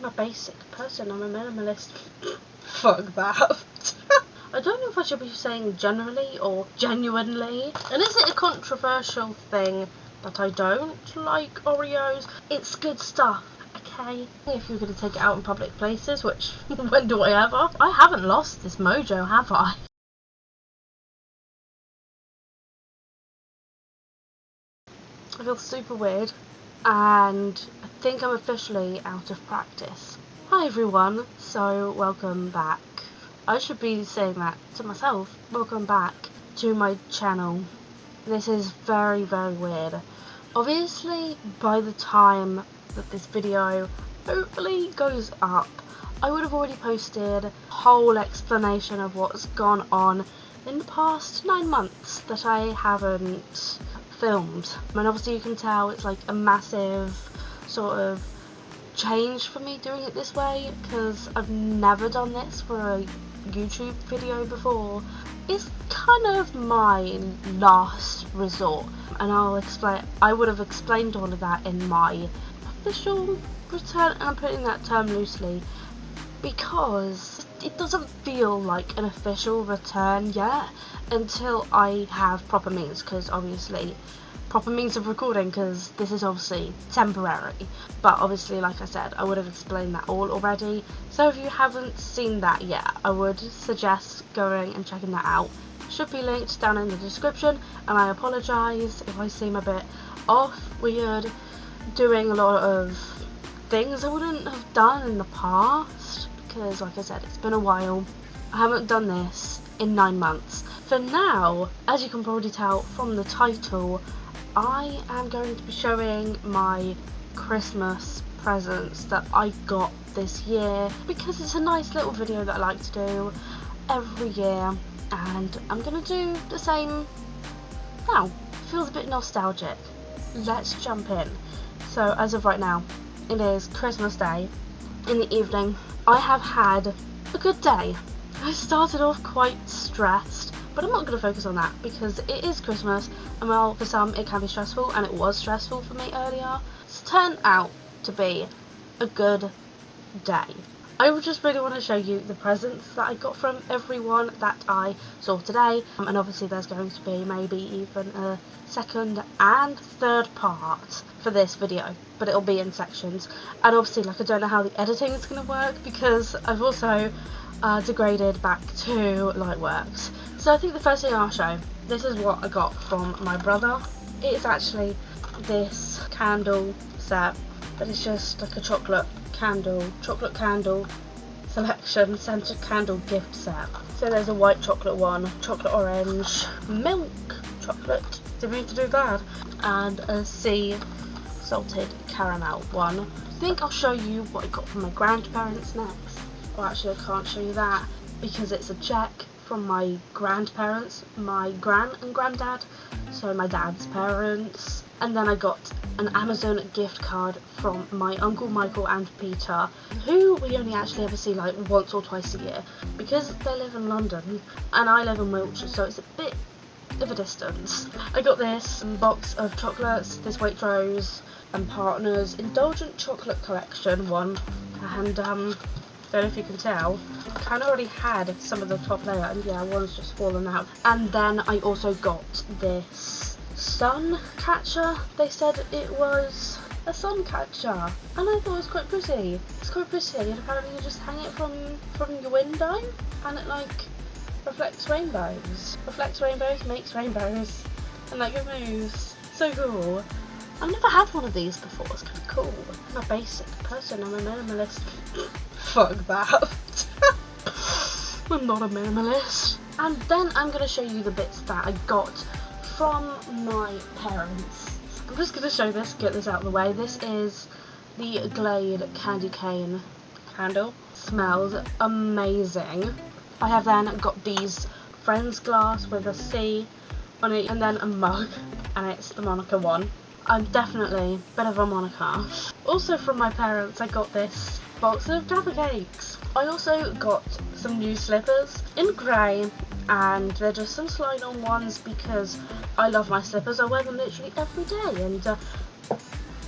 I'm a basic person, I'm a minimalist. Fuck that. I don't know if I should be saying generally or genuinely. And is it a controversial thing that I don't like Oreos? It's good stuff, okay? If you're going to take it out in public places, which, when do I ever? I haven't lost this mojo, have I? I feel super weird, and I think I'm officially out of practice. Hi everyone, so welcome back. I should be saying that to myself. Welcome back to my channel. This is very, very weird. Obviously, by the time that this video hopefully goes up, I would have already posted a whole explanation of what's gone on in the past 9 months that I haven't filmed. And obviously you can tell it's like a massive sort of change for me doing it this way, because I've never done this for a YouTube video before. It's kind of my last resort, and I would have explained all of that in my official return, and I'm putting that term loosely because it doesn't feel like an official return yet until I have proper means, because obviously proper means of recording, because this is obviously temporary. But obviously, like I said, I would have explained that all already. So if you haven't seen that yet, I would suggest going and checking that out. Should be linked down in the description, and I apologise if I seem a bit off, weird, doing a lot of things I wouldn't have done in the past, because like I said, it's been a while. I haven't done this in 9 months. For now, as you can probably tell from the title, I am going to be showing my Christmas presents that I got this year, because it's a nice little video that I like to do every year, and I'm going to do the same now. Feels a bit nostalgic. Let's jump in. So as of right now, it is Christmas Day in the evening. I have had a good day. I started off quite stressed, but I'm not going to focus on that because it is Christmas, and well, for some it can be stressful, and it was stressful for me earlier. It's turned out to be a good day. I just really want to show you the presents that I got from everyone that I saw today, and obviously there's going to be maybe even a second and third part for this video, but it'll be in sections. And obviously, like, I don't know how the editing is going to work because I've also degraded back to Lightworks. So I think the first thing I'll show, this is what I got from my brother. It's actually this candle set, but it's just like a chocolate candle selection, scented candle gift set. So there's a white chocolate one, chocolate orange, milk chocolate, didn't mean to do that, and a sea salted caramel one. I think I'll show you what I got from my grandparents next. Well, actually I can't show you that because it's a check from my grandparents, my gran and granddad, so my dad's parents. And then I got an Amazon gift card from my Uncle Michael and Peter, who we only actually ever see like once or twice a year because they live in London and I live in Wiltshire, so it's a bit of a distance. I got this box of chocolates, this Waitrose and Partners Indulgent Chocolate Collection one, and don't know if you can tell, I kind of already had some of the top layer, and yeah, one's just fallen out. And then I also got this sun catcher. They said it was a sun catcher, and I thought it was quite pretty. It's quite pretty, and apparently you just hang it from your window, and it like reflects rainbows. Reflects rainbows, makes rainbows, and like it moves. So cool. I've never had one of these before. It's kind of cool. I'm a basic person. I'm a minimalist. Fuck that. I'm not a minimalist. And then I'm going to show you the bits that I got from my parents. I'm just going to show this, get this out of the way. This is the Glade Candy Cane candle. Smells amazing. I have then got these Friends glass with a C on it, and then a mug, and it's the Monica one. I'm definitely a bit of a Monica. Also from my parents I got this box of Jaffa Cakes. I also got some new slippers in grey, and they're just some slide-on ones because I love my slippers. I wear them literally every day, and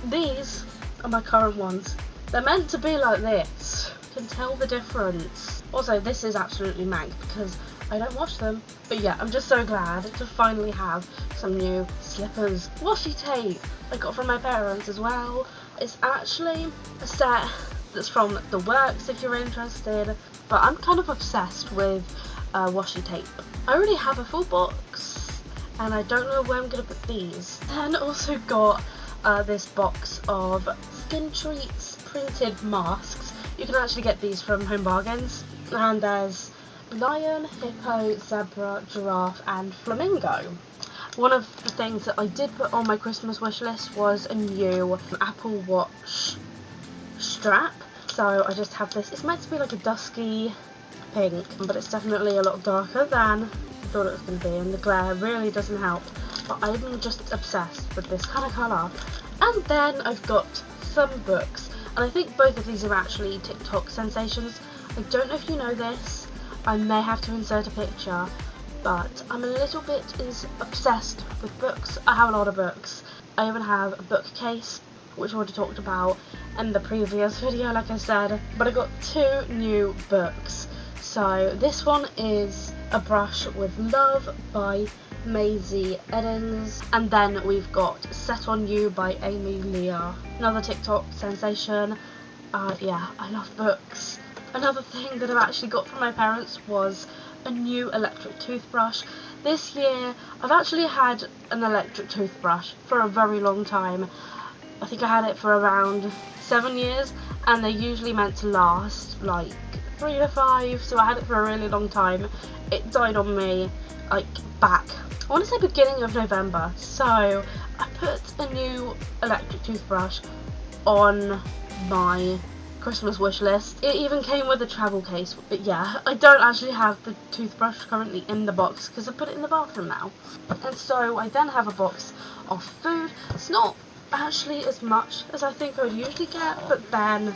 these are my current ones. They're meant to be like this. You can tell the difference. Also, this is absolutely mank because I don't wash them. But yeah, I'm just so glad to finally have some new slippers. Washi tape I got from my parents as well. It's actually a set that's from The Works if you're interested. But I'm kind of obsessed with washi tape. I already have a full box and I don't know where I'm going to put these. Then also got this box of Skin Treats printed masks. You can actually get these from Home Bargains. And there's lion, hippo, zebra, giraffe and flamingo. One of the things that I did put on my Christmas wish list was a new Apple Watch strap. So I just have this. It's meant to be like a dusky pink, but it's definitely a lot darker than I thought it was going to be, and the glare really doesn't help. But I'm just obsessed with this kind of colour. And then I've got some books, and I think both of these are actually TikTok sensations. I don't know if you know this, I may have to insert a picture, but I'm a little bit obsessed with books. I have a lot of books. I even have a bookcase, which I already talked about in the previous video, like I said, but I got 2 new books. So this one is A Brush with Love by Maisie Eddings, and then we've got Set on You by Amy Leah, another TikTok sensation. Yeah, I love books. Another thing that I've actually got from my parents was a new electric toothbrush. This year I've actually had an electric toothbrush for a very long time. I think I had it for around 7 years, and they're usually meant to last like 3 to 5, so I had it for a really long time. It died on me like back, I want to say beginning of November, so I put a new electric toothbrush on my Christmas wish list. It even came with a travel case, but yeah, I don't actually have the toothbrush currently in the box because I put it in the bathroom now. And so I then have a box of food. It's not actually as much as I think I would usually get, but then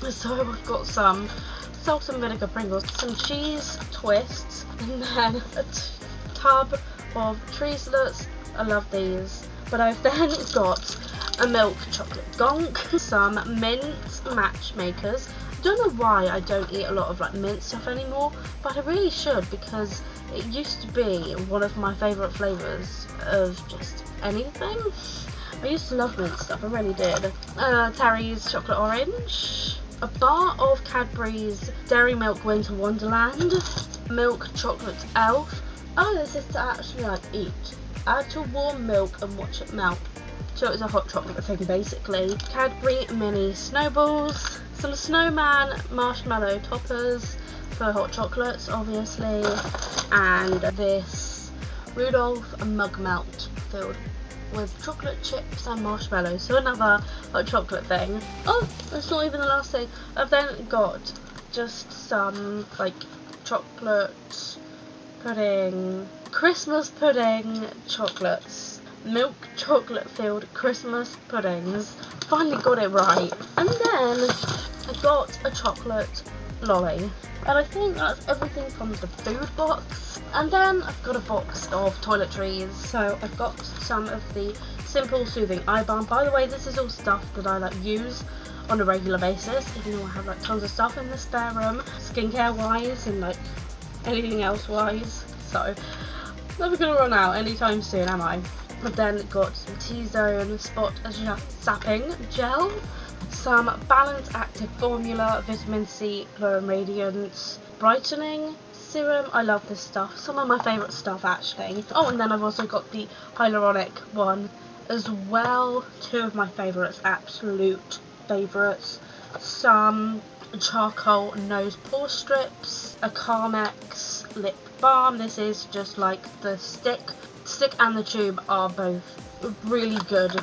so I've got some salt and vinegar Pringles, some cheese twists, and then a tub of Treeslets. I love these. But I've then got a milk chocolate gonk, some mint matchmakers. I don't know why I don't eat a lot of like mint stuff anymore, but I really should, because it used to be one of my favourite flavours of just anything. I used to love mint stuff, I really did. Terry's chocolate orange, a bar of Cadbury's Dairy Milk Winter Wonderland, milk chocolate elf. Oh, this is to actually like eat. Add to warm milk and watch it melt. So it's a hot chocolate thing basically. Cadbury mini snowballs, some snowman marshmallow toppers for hot chocolates obviously, and this Rudolph mug melt filled with chocolate chips and marshmallows, so another hot chocolate thing. Oh, that's not even the last thing. I've then got just some like chocolate pudding, Christmas pudding chocolates, milk chocolate filled Christmas puddings. Finally got it right. And then I got a chocolate lolly, and I think that's everything from the food box. And then I've got a box of toiletries, so I've got some of the Simple Soothing Eye Balm. By the way, this is all stuff that I like use on a regular basis, even though I have like tons of stuff in the spare room, skincare wise and like anything else wise, so never gonna run out anytime soon, am I? I've then got some T-Zone Spot Sapping Gel, some Balance Active Formula Vitamin C Glow and Radiance Brightening Serum. I love this stuff, some of my favourite stuff actually. Oh, and then I've also got the hyaluronic one as well, 2 of my favourites, absolute favourites. Some charcoal nose pore strips, a Carmex lip balm. This is just like the stick and the tube are both really good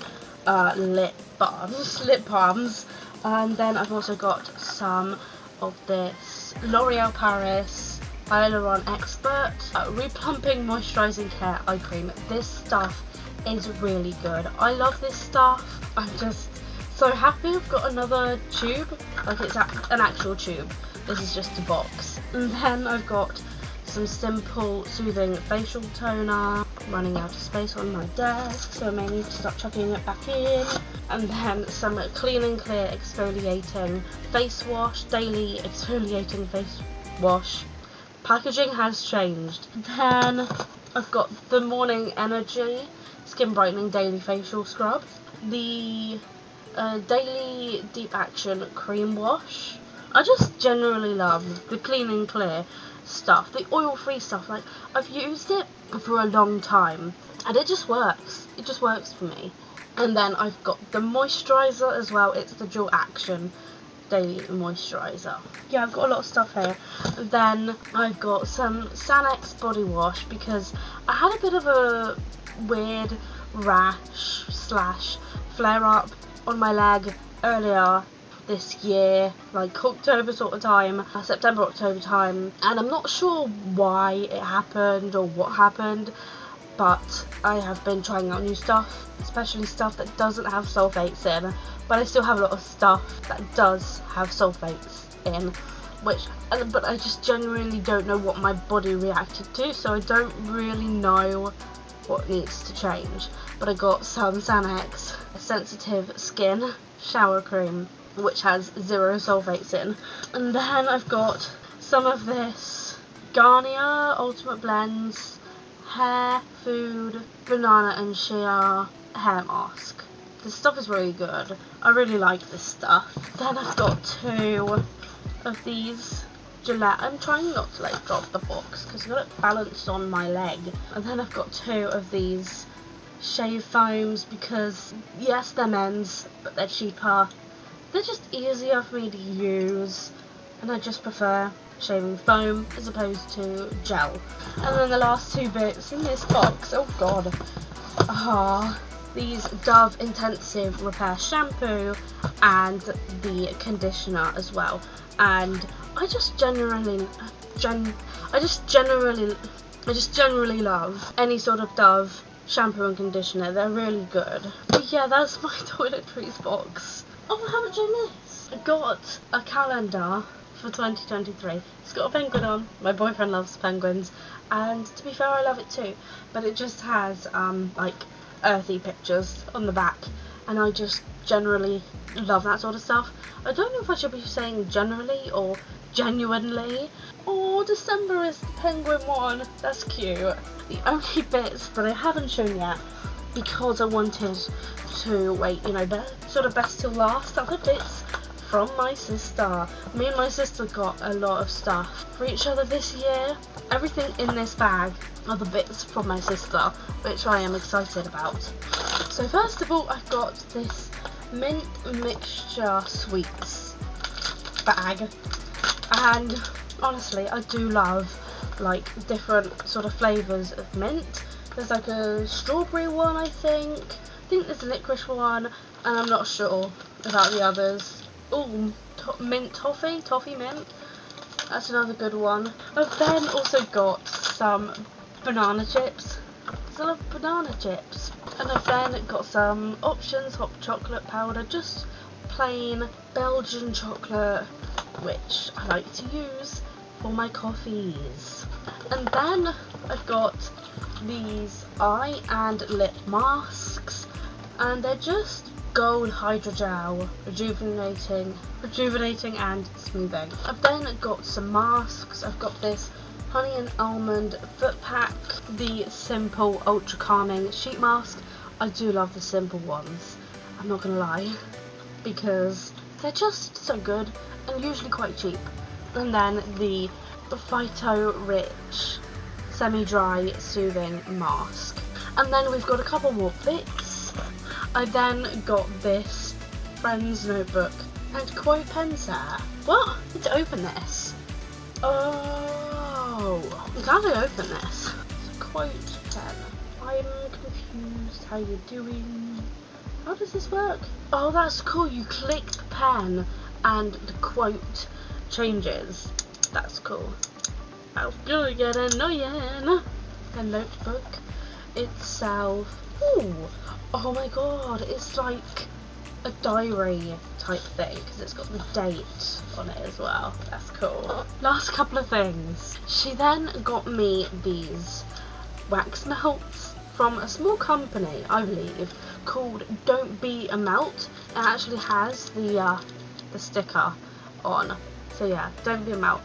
lip balms. And then I've also got some of this L'Oreal Paris Hyaluron Expert Replumping Moisturising Care Eye Cream. This stuff is really good. I love this stuff. I'm just so happy I've got another tube, like it's an actual tube. This is just a box. And then I've got some Simple Soothing Facial Toner, running out of space on my desk, so I may need to start chucking it back in. And then some Clean and Clear exfoliating face wash, daily exfoliating face wash. Packaging has changed. Then I've got the Morning Energy Skin Brightening Daily Facial Scrub, the Daily Deep Action Cream Wash. I just generally love the Clean and Clear stuff, the oil-free stuff. Like, I've used it for a long time and it just works. It just works for me. And then I've got the moisturiser as well. It's the Dual Action Daily Moisturiser. Yeah, I've got a lot of stuff here. And then I've got some Sanex body wash because I had a bit of a weird rash / flare up on my leg earlier this year, like October sort of time, September, October time, and I'm not sure why it happened or what happened, but I have been trying out new stuff, especially stuff that doesn't have sulfates in, but I still have a lot of stuff that does have sulfates in, but I just genuinely don't know what my body reacted to, so I don't really know what needs to change. But I got some Sanex Sensitive Skin Shower Cream, which has 0 sulfates in. And then I've got some of this Garnier Ultimate Blends Hair, Food, Banana and Shea Hair Mask. This stuff is really good. I really like this stuff. Then I've got 2 of these Gillette. I'm trying not to like drop the box because I've got it balanced on my leg. And then I've got 2 of these shave foams because yes, they're men's, but they're cheaper. They're just easier for me to use, and I just prefer shaving foam as opposed to gel. And then the last 2 bits in this box, oh god, are these Dove Intensive Repair Shampoo and the conditioner as well. And I just generally love any sort of Dove shampoo and conditioner. They're really good. But yeah, that's my toiletries box. Oh, how much I miss? I got a calendar for 2023. It's got a penguin on. My boyfriend loves penguins, and to be fair, I love it too. But it just has like earthy pictures on the back, and I just generally love that sort of stuff. I don't know if I should be saying generally or genuinely. Oh, December is the penguin one. That's cute. The only bits that I haven't shown yet, because I wanted to wait, you know, sort of best till last, are the bits from my sister. Me and my sister got a lot of stuff for each other this year. Everything in this bag are the bits from my sister, which I am excited about. So first of all, I've got this mint mixture sweets bag, and honestly, I do love like different sort of flavours of mint. There's like a strawberry one, I think there's a licorice one, and I'm not sure about the others. Oh, mint toffee mint, that's another good one. I've then also got some banana chips. I love banana chips. And I've then got some options, hot chocolate powder, just plain Belgian chocolate, which I like to use for my coffees. And then I've got these eye and lip masks, and they're just gold hydrogel, rejuvenating and smoothing. I've then got some masks. I've got this honey and almond foot pack, the simple ultra calming sheet mask. I do love the simple ones, I'm not gonna lie, because they're just so good and usually quite cheap. And then the Phyto Rich semi-dry soothing mask. And then we've got a couple more bits. I then got this Friends notebook and quote pen set. What? I need to open this. Oh, I'm glad I opened this. It's a quote pen. I'm confused. How you doing? How does this work? Oh, that's cool. You click the pen and the quote changes. That's cool. That's gonna get annoying. The notebook itself. Ooh. Oh my god, it's like a diary type thing because it's got the date on it as well. That's cool. Last couple of things. She then got me these wax melts. from a small company, I believe, called Don't Be a Melt. It actually has the sticker on. So yeah, Don't Be a Melt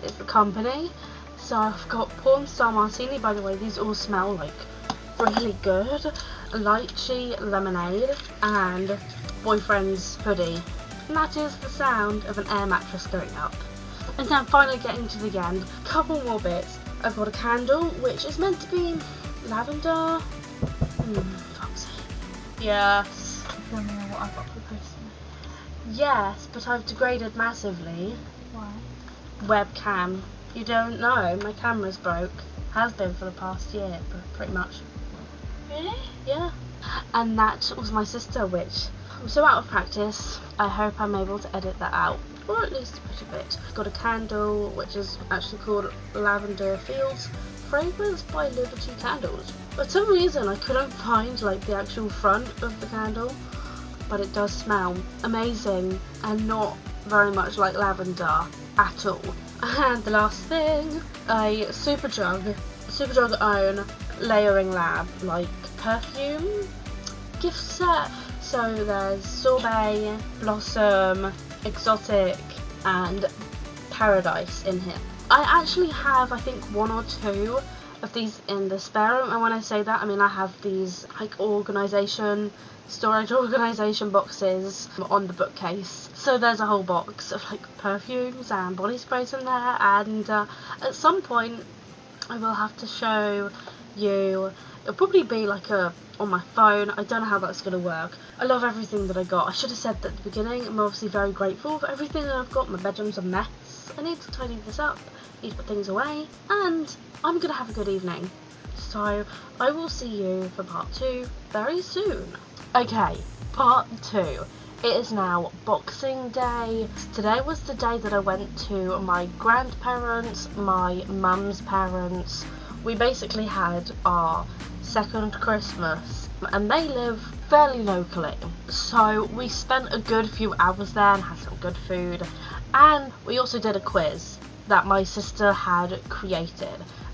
is the company. So I've got Porn Star Martini, by the way, these all smell like really good. Lychee Lemonade and Boyfriend's Hoodie. And that is the sound of an air mattress going up. And then finally getting to the end, couple more bits. I've got a candle, which is meant to be lavender. Fuck's sake. Yes. You don't know what I got for Christmas. Yes, but I've degraded massively. Why? Webcam. You don't know, my camera's broke. Has been for the past year, pretty much. Really? Yeah. And that was my sister, which I'm so out of practice. I hope I'm able to edit that out, or at least a pretty bit. Got a candle, which is actually called Lavender Fields, fragranced by Liberty Candles. For some reason, I couldn't find like the actual front of the candle, but it does smell amazing and not very much like lavender at all. And the last thing, a Superdrug own layering lab like perfume gift set. So there's Sorbet, Blossom, Exotic and Paradise in here. I actually have, I think, 1 or 2 of these in the spare room, and when I say that, I mean I have these like storage organisation boxes on the bookcase. So there's a whole box of like perfumes and body sprays in there, and at some point I will have to show you. It'll probably be like on my phone. I don't know how that's going to work. I love everything that I got. I should have said that at the beginning. I'm obviously very grateful for everything that I've got. My bedroom's a mess. I need to tidy this up. Need to put things away. And I'm going to have a good evening. So I will see you for part 2 very soon. Okay, part 2. It is now Boxing Day. Today was the day that I went to my grandparents, my mum's parents. We basically had our second Christmas, and they live fairly locally. So we spent a good few hours there and had some good food. And we also did a quiz that my sister had created.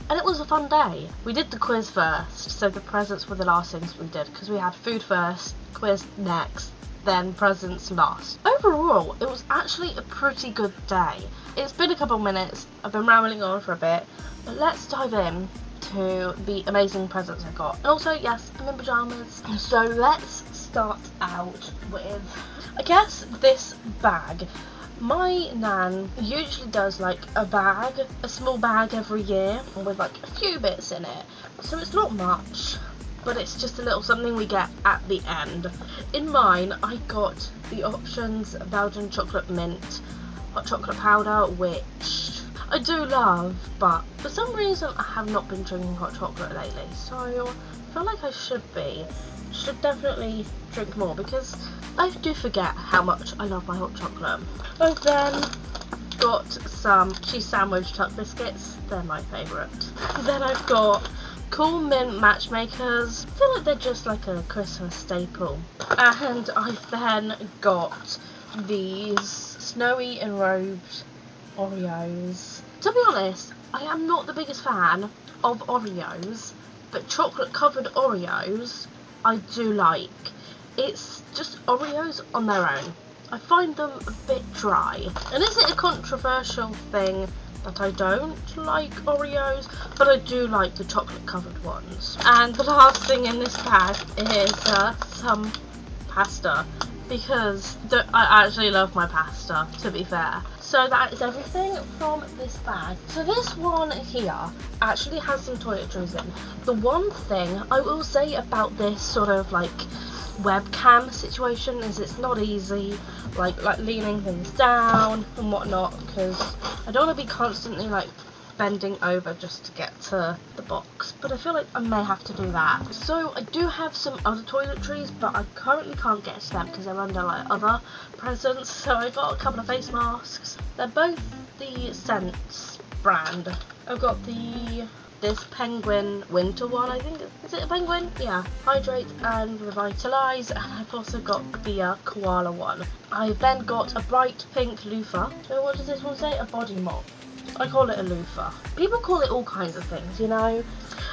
And it was a fun day. We did the quiz first, so the presents were the last things we did, because we had food first, quiz next, then presents last. Overall, it was actually a pretty good day. It's been a couple minutes, I've been rambling on for a bit, but let's dive in to the amazing presents I got. And also, yes, I'm in pyjamas. So let's start out with, I guess, this bag. My nan usually does like a small bag every year with like a few bits in it. So it's not much, but it's just a little something we get at the end. In mine, I got the Options Belgian Chocolate Mint hot chocolate powder, which I do love, but for some reason I have not been drinking hot chocolate lately, so I feel like I should definitely drink more, because I do forget how much I love my hot chocolate. I've then got some cheese sandwich tuck biscuits, they're my favourite. Then I've got Cool Mint Matchmakers, I feel like they're just like a Christmas staple. And I've then got these Snowy Enrobed Oreos. To be honest, I am not the biggest fan of Oreos, but chocolate covered Oreos I do like. It's just Oreos on their own. I find them a bit dry. And is it a controversial thing that I don't like Oreos? But I do like the chocolate covered ones. And the last thing in this bag is some pasta, because I actually love my pasta, to be fair. So that is everything from this bag. So this one here actually has some toiletries in. The one thing I will say about this sort of like webcam situation is it's not easy, like leaning things down and whatnot, because I don't want to be constantly like bending over just to get to the box, but I feel like I may have to do that. So I do have some other toiletries, but I currently can't get to them because they're under like other presents. So I got a couple of face masks. They're both the Scents brand. I've got this penguin winter one, I think. Is it a penguin? Yeah. Hydrate and Revitalize. And I've also got the koala one. I've then got a bright pink loofah. So what does this one say? A body mop. I call it a loofah. People call it all kinds of things, you know.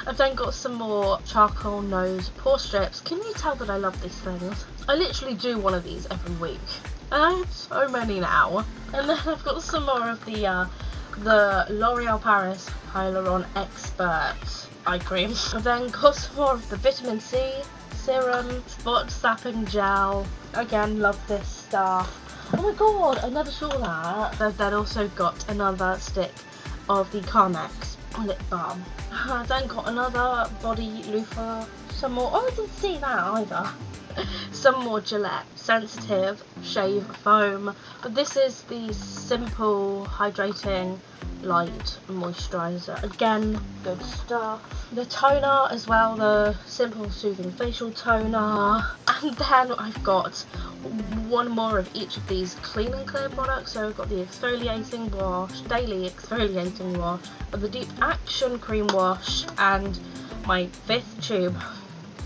I've then got some more charcoal nose pore strips. Can you tell that I love these things? I literally do one of these every week. And I have so many now. And then I've got some more of the L'Oreal Paris Hyaluron Expert eye cream. I've then got some more of the vitamin C serum, spot sapping gel. Again, love this stuff. Oh my god, I never saw that. I've then also got another stick of the Carmex lip balm. I've then got another body loofah, some more, oh I didn't see that either. Some more Gillette Sensitive Shave Foam. But this is the Simple Hydrating Light Moisturiser. Again, good stuff. The toner as well, the Simple Soothing Facial Toner. And then I've got one more of each of these Clean and Clear products. So I've got the Exfoliating Wash, Daily Exfoliating Wash, the Deep Action Cream Wash, and my 5th tube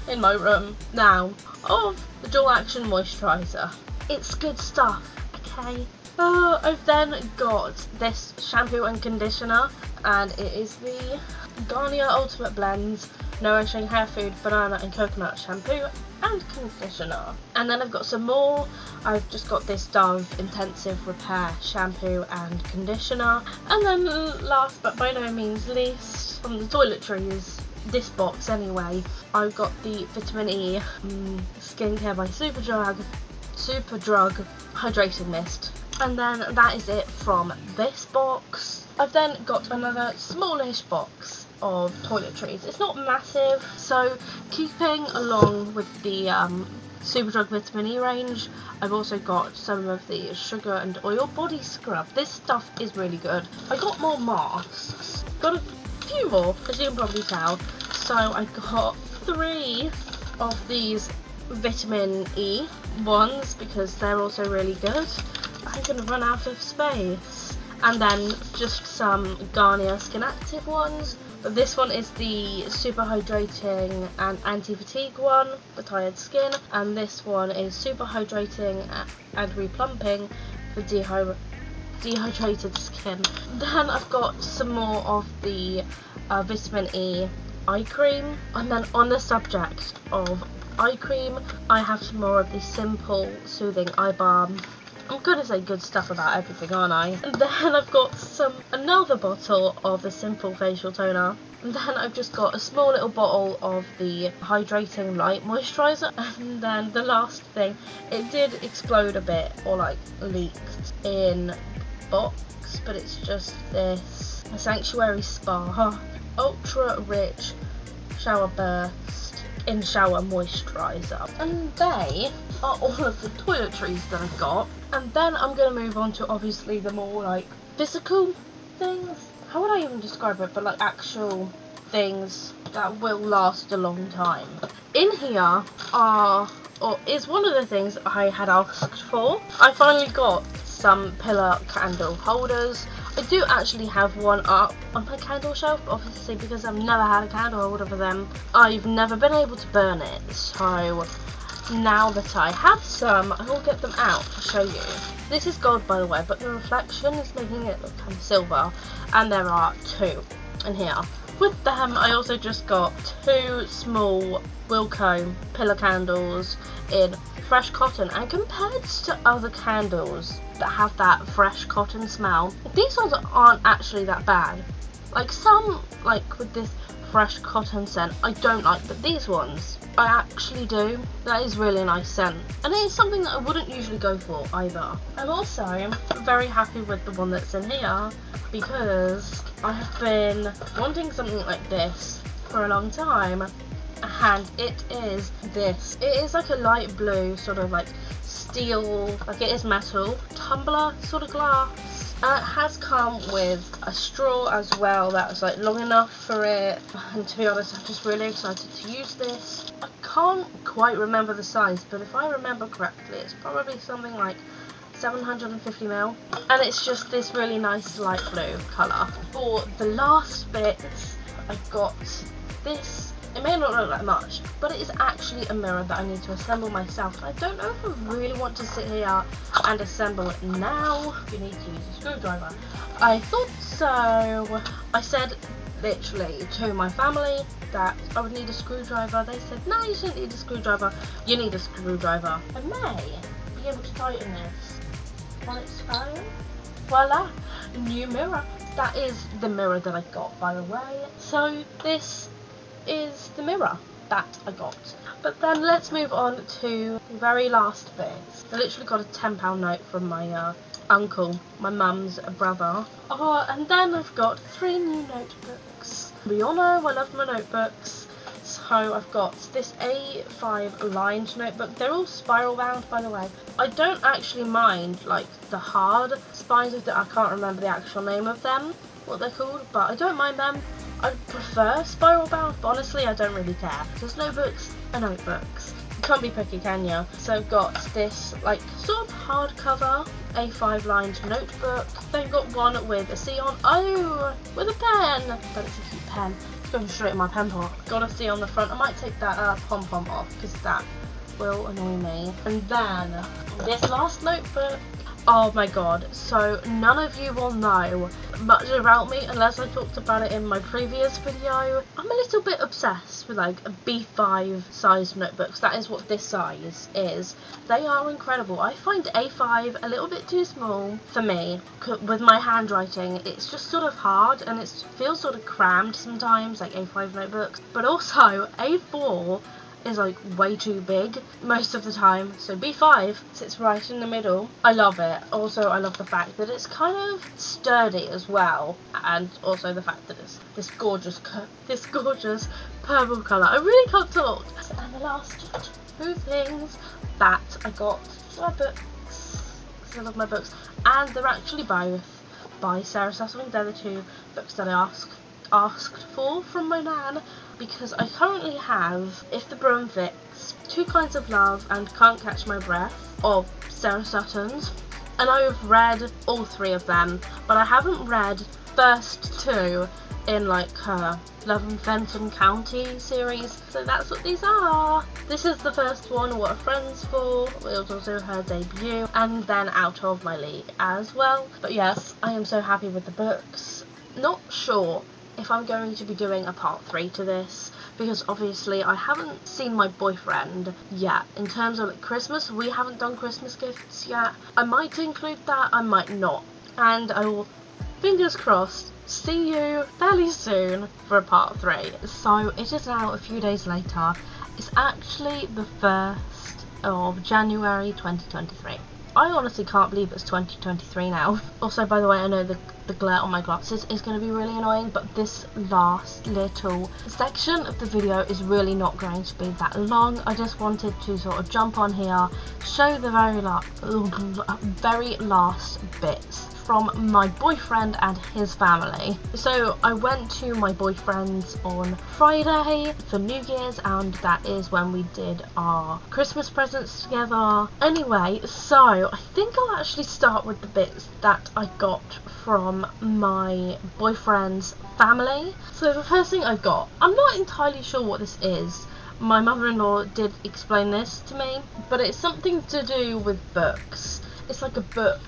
in my room now of the Dual Action Moisturiser. It's good stuff, okay? I've then got this shampoo and conditioner, and it is the Garnier Ultimate Blends Nourishing Hair Food Banana and Coconut Shampoo and Conditioner. And then I've got some more. I've just got this Dove Intensive Repair Shampoo and Conditioner. And then last but by no means least, from the toiletries, this box anyway, I've got the Vitamin E Skincare by Superdrug Hydrating Mist. And then that is it from this box. I've then got another smallish box of toiletries. It's not massive, so keeping along with the Superdrug Vitamin E range, I've also got some of the Sugar and Oil Body Scrub. This stuff is really good. I got more masks. Got a few more, as you can probably tell. So I got 3 of these Vitamin E ones because they're also really good. I'm gonna run out of space. And then just some Garnier Skin Active ones. But this one is the Super Hydrating and Anti-Fatigue one for tired skin. And this one is Super Hydrating and Replumping for dehydrated skin. Then I've got some more of the Vitamin E eye cream. And then on the subject of eye cream, I have some more of the Simple Soothing Eye Balm. I'm gonna say good stuff about everything, aren't I? And then I've got another bottle of the Simple Facial Toner. And then I've just got a small little bottle of the Hydrating Light Moisturiser. And then the last thing, it did explode a bit, or like leaked in box, but it's just this Sanctuary Spa Ultra Rich Shower Burst in Shower Moisturiser. And they are all of the toiletries that I've got. And then I'm going to move on to obviously the more like physical things. How would I even describe it? But like actual things that will last a long time. In here is one of the things I had asked for. I finally got some pillar candle holders. I do actually have one up on my candle shelf, obviously because I've never had a candle holder for them. I've never been able to burn it, so now that I have some, I will get them out to show you. This is gold, by the way, but the reflection is making it look kind of silver, and there are 2 in here. With them, I also just got 2 small Wilco pillar candles in fresh cotton, and compared to other candles that have that fresh cotton smell, these ones aren't actually that bad. Like some, like with this fresh cotton scent, I don't like, but these ones I actually do. That is really a nice scent, and it is something that I wouldn't usually go for either. I'm also very happy with the one that's in here because I have been wanting something like this for a long time, and it is this. It is like a light blue sort of like steel, like it is metal, tumbler sort of glass. And it has come with a straw as well that's like long enough for it, and to be honest I'm just really excited to use this. I can't quite remember the size, but if I remember correctly it's probably something like 750ml, and it's just this really nice light blue colour. For the last bit, I've got this It may not look like much, but it is actually a mirror that I need to assemble myself. I don't know if I really want to sit here and assemble it now. You need to use a screwdriver. I thought so. I said literally to my family that I would need a screwdriver. They said, no, you shouldn't need a screwdriver. You need a screwdriver. I may be able to tighten this on its own. Voila, new mirror. That is the mirror that I got, by the way. So this is the mirror that I got. But then let's move on to the very last bit. I literally got a £10 note from my uncle, my mum's brother. Oh, and then I've got 3 new notebooks. We all know I love my notebooks. So I've got this A5 lined notebook. They're all spiral bound, by the way. I don't actually mind like the hard spines of it. I can't remember the actual name of them, what they're called, but I don't mind them. I prefer spiral bound, but honestly I don't really care. Because notebooks are notebooks. You can't be picky, can you? So I've got this like sort of hardcover A5 lined notebook. They've got one with a C on. Oh, with a pen. But it's a cute pen. It's going straight in my pen pot. Got a C on the front. I might take that pom-pom off because that will annoy me. And then this last notebook. Oh my god, so none of you will know much about me unless I talked about it in my previous video. I'm a little bit obsessed with like B5 size notebooks. That is what this size is. They are incredible. I find A5 a little bit too small for me. With my handwriting, it's just sort of hard and it feels sort of crammed sometimes, like A5 notebooks. But also A4 is like way too big most of the time, so B5 sits right in the middle. I love it. Also I love the fact that it's kind of sturdy as well, and also the fact that it's this gorgeous purple colour. I really can't talk. And the last 2 things that I got were books, because I love my books, and they're actually both by Sarah Sussman. They're the 2 books that I asked for from my nan, because I currently have If the Broom Fits, 2 Kinds of Love, and Can't Catch My Breath of Sarah Sutton's, and I've read all 3 of them, but I haven't read first 2 in like her Love and Fenton County series, so that's what these are. This is the first one, What Are Friends For? It was also her debut, and then Out of My League as well. But yes, I am so happy with the books. Not sure if I'm going to be doing a part 3 to this, because obviously I haven't seen my boyfriend yet. In terms of like Christmas, we haven't done Christmas gifts yet. I might include that, I might not, and I will, fingers crossed, see you fairly soon for a part 3. So it is now a few days later. It's actually the 1st of January 2023. I honestly can't believe it's 2023 now. Also, by the way, I know the glare on my glasses is going to be really annoying, but this last little section of the video is really not going to be that long. I just wanted to sort of jump on here, show the very last bits from my boyfriend and his family. So I went to my boyfriend's on Friday for New Year's, and that is when we did our Christmas presents together. Anyway, so I think I'll actually start with the bits that I got from my boyfriend's family. So the first thing I got, I'm not entirely sure what this is. My mother-in-law did explain this to me, but it's something to do with books. It's like a book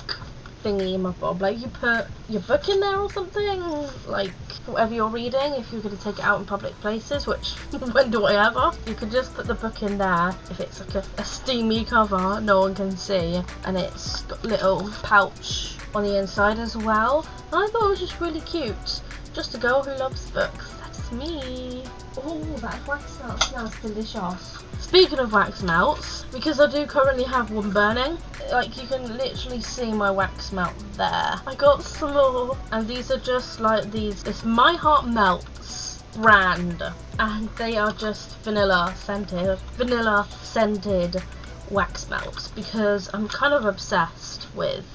thingy, my bob, like you put your book in there or something, like whatever you're reading, if you're going to take it out in public places, which when do I ever? You could just put the book in there. If it's like a steamy cover, no one can see, and it's got a little pouch on the inside as well, and I thought it was just really cute. Just a girl who loves books. That's me. Oh, that wax melt smells delicious. Speaking of wax melts, because I do currently have one burning, like you can literally see my wax melt there. I got some more, and these are just like these, it's My Heart Melts brand, and they are just vanilla scented wax melts, because I'm kind of obsessed with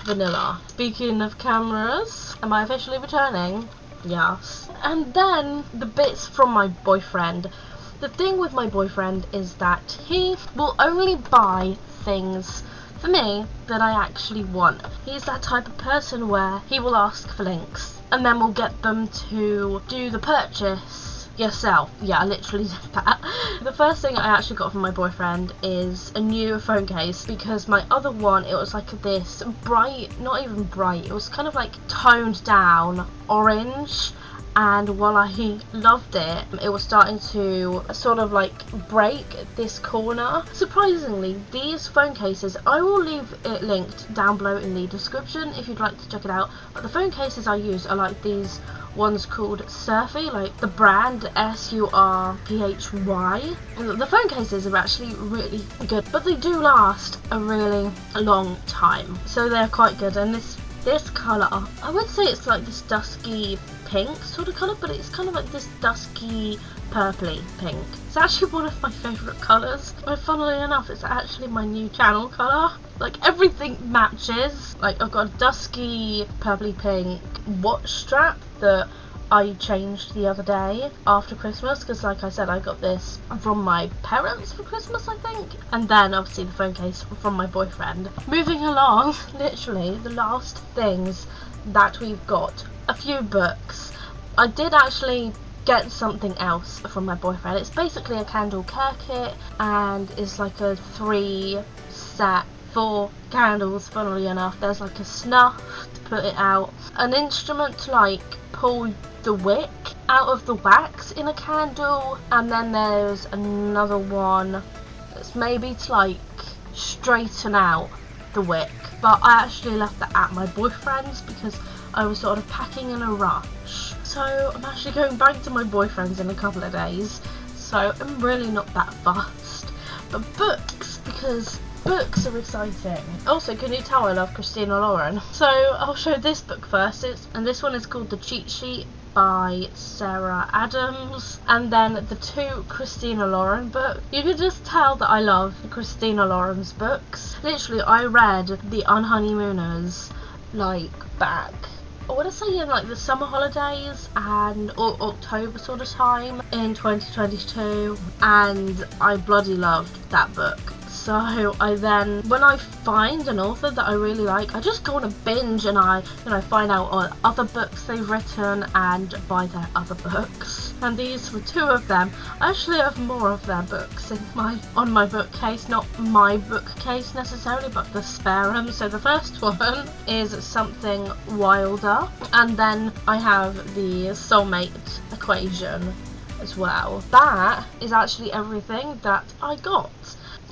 vanilla. Speaking of cameras, am I officially returning? Yes. And then the bits from my boyfriend. The thing with my boyfriend is that he will only buy things for me that I actually want. He's that type of person where he will ask for links, and then we'll get them to do the purchase yourself. Yeah, I literally did that. The first thing I actually got from my boyfriend is a new phone case, because my other one, it was like this bright, not even bright, it was kind of like toned down orange, and while I loved it, it was starting to sort of like break this corner. Surprisingly, these phone cases, I will leave it linked down below in the description if you'd like to check it out, but the phone cases I use are like these one's called Surfy, like the brand SURPHY. The phone cases are actually really good, but they do last a really long time, so they're quite good. And this colour, I would say it's like this dusky pink sort of colour, but it's kind of like this dusky purpley pink. It's actually one of my favourite colours, but funnily enough it's actually my new channel colour. Like everything matches. Like I've got a dusky purpley pink watch strap that I changed the other day after Christmas, because like I said, I got this from my parents for Christmas, I think, and then obviously the phone case from my boyfriend. Moving along, literally the last things that we've got, a few books. I did actually get something else from my boyfriend. It's basically a candle care kit, and it's like a 3 set, 4 candles, funnily enough. There's like a snuff to put it out, an instrument to like pull the wick out of the wax in a candle, and then there's another one that's maybe to like straighten out the wick. But I actually left that at my boyfriend's because I was sort of packing in a rush. So I'm actually going back to my boyfriend's in a couple of days, so I'm really not that fast. But books, because books are exciting. Also, can you tell I love Christina Lauren? So I'll show this book first, and this one is called The Cheat Sheet by Sarah Adams, and then the 2 Christina Lauren books. You can just tell that I love Christina Lauren's books. Literally, I read The Unhoneymooners like back, I want to say in like the summer holidays and or October sort of time in 2022, and I bloody loved that book. So I then, when I find an author that I really like, I just go on a binge and I, find out on other books they've written and buy their other books. And these were 2 of them. I actually have more of their books on my bookcase, not my bookcase necessarily, but the spare room. So the first one is Something Wilder, and then I have the Soulmate Equation as well. That is actually everything that I got.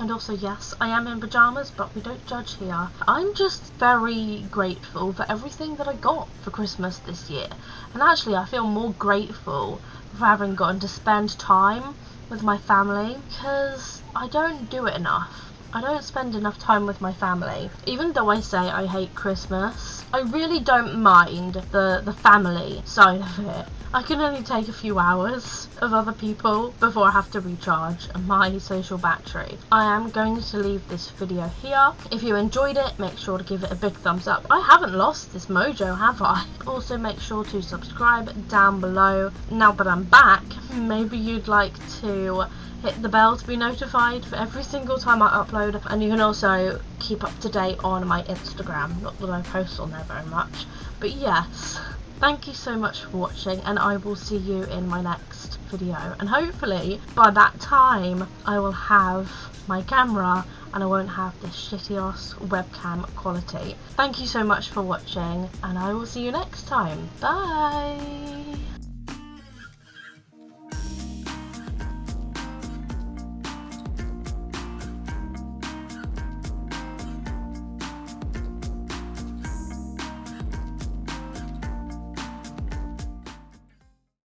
And also, yes, I am in pyjamas, but we don't judge here. I'm just very grateful for everything that I got for Christmas this year. And actually, I feel more grateful for having gotten to spend time with my family, because I don't do it enough. I don't spend enough time with my family. Even though I say I hate Christmas, I really don't mind the family side of it. I can only take a few hours of other people before I have to recharge my social battery. I am going to leave this video here. If you enjoyed it, make sure to give it a big thumbs up. I haven't lost this mojo, have I? Also, make sure to subscribe down below. Now that I'm back, maybe you'd like to hit the bell to be notified for every single time I upload, and you can also keep up to date on my Instagram. Not that I post on there very much, but yes. Thank you so much for watching, and I will see you in my next video. And hopefully, by that time, I will have my camera and I won't have this shitty ass webcam quality. Thank you so much for watching, and I will see you next time. Bye!